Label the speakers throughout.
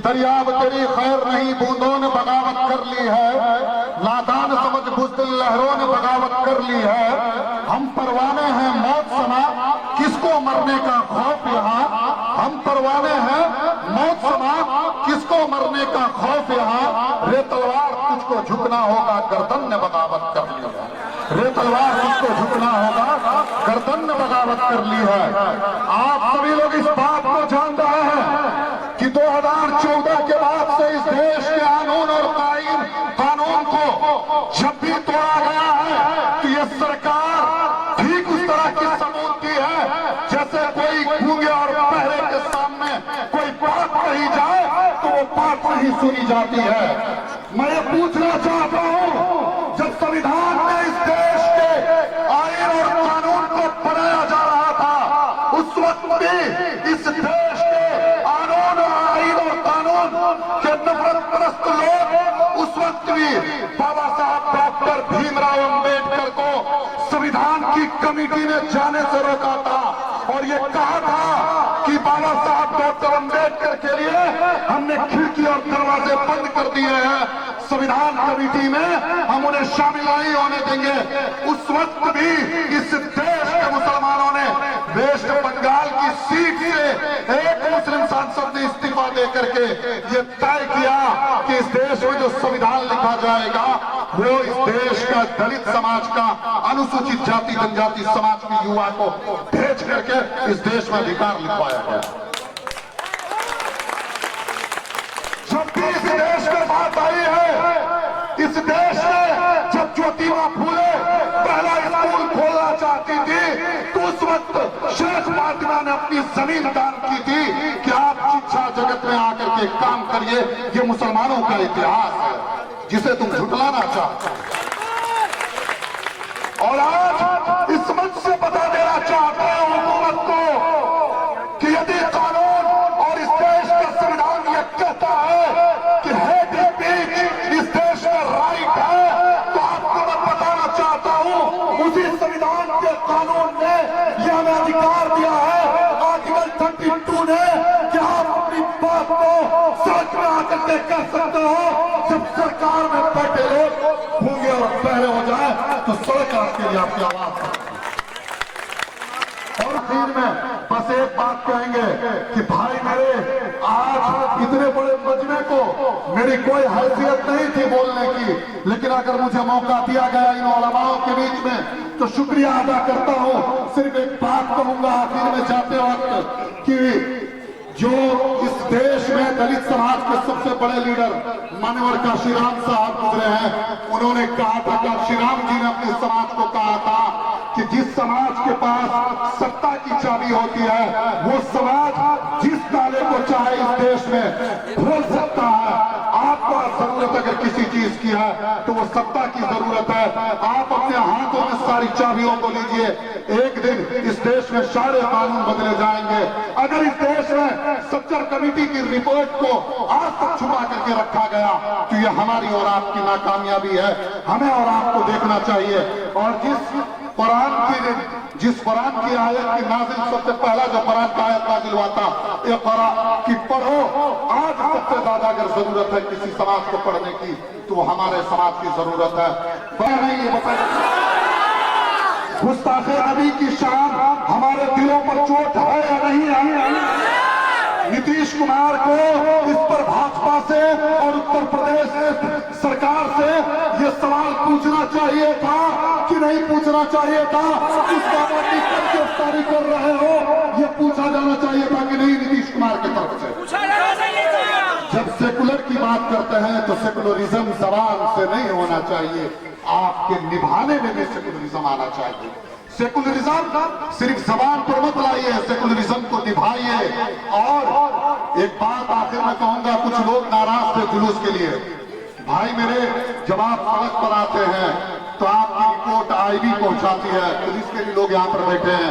Speaker 1: दरियाव तेरी खैर नहीं बूंदों ने बगावत कर ली है, नादान समझ बुज़दिल लहरों ने बगावत कर ली है। हम परवाने हैं मौत समा, किसको मरने का खौफ यहाँ। हम परवाने हैं मौत समा, किसको मरने का खौफ यहाँ। रे तलवार तुझको झुकना होगा, गर्दन ने बगावत कर ली है। रे तलवार तुझको झुकना होगा, गर्दन ने बगावत कर ली है। आप सभी लोग इस बात को जान रहे हैं कि 2014 के बाद से इस देश के कानून और कानून को जब भी तोड़ा गया है तो ये सरकार ठीक उस तरह की सबूती है जैसे कोई गूंगे और बहरे के सामने कोई बात कही जाए तो वो बात नहीं सुनी जाती है। मैं ये पूछना चाहता हूं, जब संविधान में इस देश के आईन और कानून को बनाया जा रहा था, उस वक्त भी इस देश के कानून और आईन और कानून के नफरत परस्त लोग उस वक्त भी बाबा साहब डॉक्टर भीमराव अंबेडकर को संविधान की कमेटी ने जाने से रोका था और ये कहा था कि बाबा साहब डॉक्टर अंबेडकर के लिए हमने खिड़की और दरवाजे बंद कर दिए हैं, संविधान कमेटी में हम उन्हें शामिल नहीं होने देंगे। उस वक्त भी इस देश के मुसलमानों ने वेस्ट बंगाल की सीट से एक मुस्लिम सांसद ने इस्तीफा दे करके ये तय किया कि इस देश में जो संविधान लिखा जाएगा वो इस देश का दलित समाज का, अनुसूचित जाति जनजाति समाज के युवा को भेज करके इस देश में अधिकार लिखवाया गया। जब भी इस देश में बात आई है, इस देश में जब ज्योतिबा फूले पहला स्कूल खोलना चाहती थी तो उस वक्त शेख फातिमा ने अपनी जमीन दान की थी कि आप शिक्षा जगत में आकर के काम करिए, ये मुसलमानों का इतिहास है जिसे तुम झुटलाना चाहते हो। और आज इस मंच से बता देना चाहते हैं हुकूमत को कि यदि कानून और इस देश का संविधान यह कहता है कि हेट स्पीच इस देश में राइट है, तो आपको मैं बताना चाहता हूं उसी संविधान के कानून ने यह हमें अधिकार दिया है, आर्टिकल 32 ने, कि आप अपनी बात को सड़क में आकर के कह सकते हो। जब सरकार में बैठे लोग गूंगे और बहरे हो जाए तो सड़क आपके लिए आपकी आवाज और आखिर में बस एक बात कहेंगे कि भाई मेरे, आज इतने बड़े मजमे को मेरी कोई हैसियत नहीं थी बोलने की, लेकिन अगर मुझे मौका दिया गया इन उलमाओं के बीच में तो शुक्रिया अदा करता हूं। सिर्फ एक बात कहूंगा आखिर में जाते वक्त कि जो इस देश में दलित समाज के सबसे बड़े लीडर मान्यवर काशीराम साहब गुजरे हैं, उन्होंने कहा था, काशीराम जी ने अपने समाज को कहा था कि जिस समाज के पास सत्ता की चाबी होती है वो समाज जिस ताले को चाहे इस देश में खोल सकता है। आपको जरूरत अगर किसी चीज की है तो वो सत्ता की जरूरत है। आप अपने हाथों में सारी चाबियों को लीजिए, एक दिन इस देश में सारे कानून बदले जाएंगे। अगर इस देश में सच्चर कमेटी की रिपोर्ट को आज तक छुपा करके रखा गया तो ये हमारी और आपकी नाकामयाबी है, हमें और आपको देखना चाहिए। और जिस कुरान की आयत की नाजिल, सबसे पहला जो कुरान का आयत नाजिल हुआ था, ये कुरान की पढ़ो, आज सबसे ज्यादा अगर जरूरत है किसी समाज को पढ़ने की तो हमारे समाज की जरूरत है। नहीं ये बताइए, गुस्ताखे नबी की शान हमारे दिलों पर चोट है या नहीं है? नीतीश कुमार को इस पर भाजपा से और उत्तर प्रदेश सरकार से ये सवाल पूछना चाहिए था कि नहीं पूछना चाहिए था? इस बात की गिरफ्तारी कर रहे हो, ये पूछा जाना चाहिए था कि नहीं नीतीश कुमार की तरफ से? जब सेकुलर की बात करते हैं तो सेकुलरिज्म जबान से नहीं होना चाहिए, आपके निभाने में भी सेकुलरिज्म आना चाहिए। सेकुलरिज्म सिर्फ जबान पर मत लाइए, सेकुलरिज्म को निभाइए। और एक बात आखिर में कहूंगा, कुछ लोग नाराज थे जुलूस के लिए। भाई मेरे, जब आप सड़क पर आते हैं तो आपकी रिपोर्ट आईबी पहुंचाती है, पुलिस के भी लोग यहाँ पर बैठे हैं,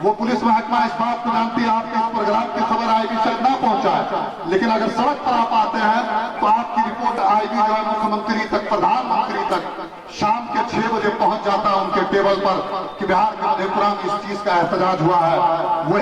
Speaker 1: वो पुलिस महकमा इस बात को जानती है आपके इस प्रोग्राम की खबर आईबी तक ना पहुंचाए, लेकिन अगर सड़क पर आप आते हैं तो आपकी रिपोर्ट आईबी जो है मुख्यमंत्री तक, प्रधानमंत्री तक शाम के 6 बजे पहुंच जाता है उनके टेबल पर कि बिहार के मधेपुरा में इस चीज का एहतजाज हुआ है। वो